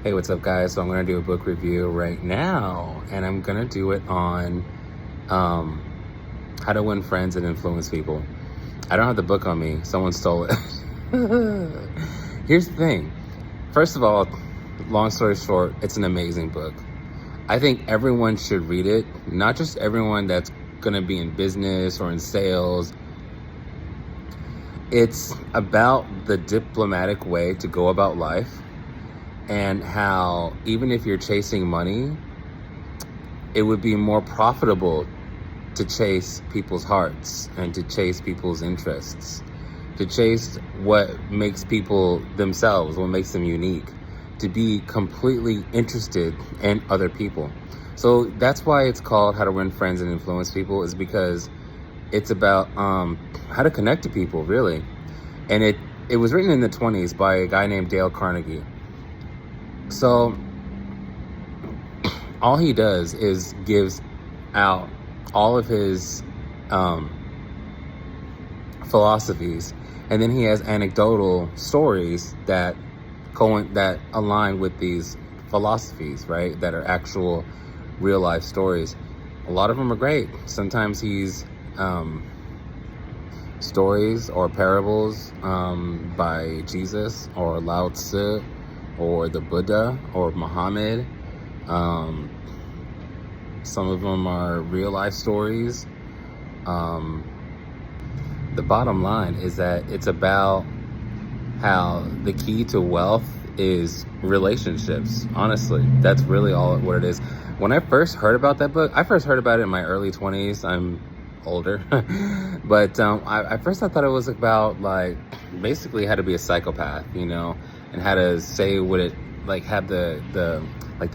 Hey, what's up, guys? So I'm going to do a book review right now, and I'm going to do it on how to win friends and influence people. I don't have the book on me. Someone stole it. Here's the thing. First of all, long story short, it's an amazing book. I think everyone should read it, not just everyone that's going to be in business or in sales. It's about the diplomatic way to go about life, and how even if you're chasing money, it would be more profitable to chase people's hearts and to chase people's interests, to chase what makes people themselves, what makes them unique, to be completely interested in other people. So that's why it's called How to Win Friends and Influence People, is because it's about how to connect to people, really. And it was written in the 1920s by a guy named Dale Carnegie. So all he does is gives out all of his philosophies, and then he has anecdotal stories that align with these philosophies, right? That are actual real life stories. A lot of them are great. Sometimes he's stories or parables by Jesus or Lao Tzu or the Buddha or Muhammad. Some of them are real life stories. The bottom line is that it's about how the key to wealth is relationships. Honestly, that's really all what it is. When I first heard about that book, I first heard about it in my early 20s. I'm older. But I first I thought it was about, like, basically how to be a psychopath, and how to say what it, like, have the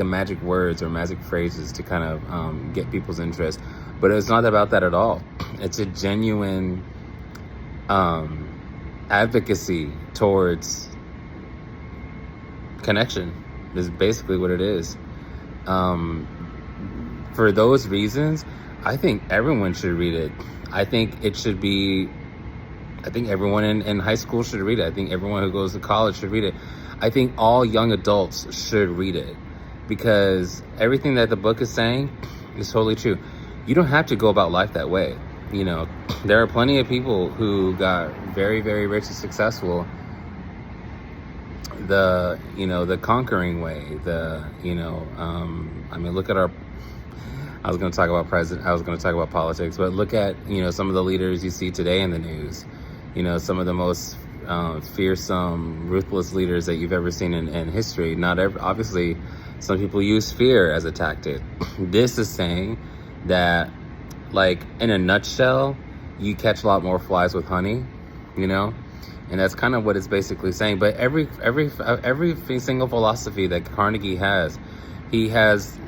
magic words or magic phrases to kind of get people's interest. But it's not about that at all. It's a genuine advocacy towards connection, is basically what it is. For those reasons, I think everyone should read it. I think everyone in high school should read it. I think everyone who goes to college should read it. I think all young adults should read it, because everything that the book is saying is totally true. You don't have to go about life that way. There are plenty of people who got very, very rich and successful the conquering way. Look at I was going to talk about politics, but look at, some of the leaders you see today in the news. Some of the most fearsome, ruthless leaders that you've ever seen in history. Obviously, some people use fear as a tactic. This is saying that, like, in a nutshell, you catch a lot more flies with honey, and that's kind of what it's basically saying. But every single philosophy that Carnegie has, he has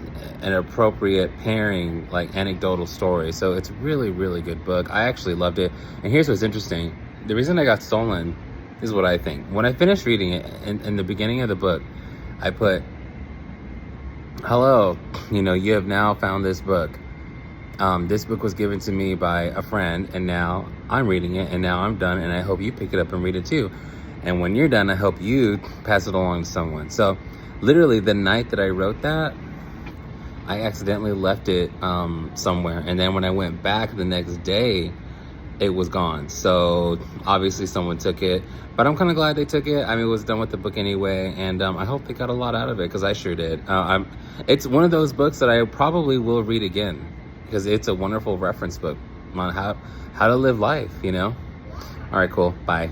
an appropriate pairing, like anecdotal story. So it's really, really good book. I actually loved it. And here's what's interesting. The reason I got stolen is what I think. When I finished reading it, in the beginning of the book, I put, "Hello, you have now found this book. This book was given to me by a friend, and now I'm reading it, and now I'm done, and I hope you pick it up and read it too. And when you're done, I hope you pass it along to someone." So literally the night that I wrote that, I accidentally left it somewhere. And then when I went back the next day, it was gone. So obviously someone took it, but I'm kind of glad they took it. I was done with the book anyway, and I hope they got a lot out of it, because I sure did. It's one of those books that I probably will read again, because it's a wonderful reference book on how to live life, All right, cool. Bye.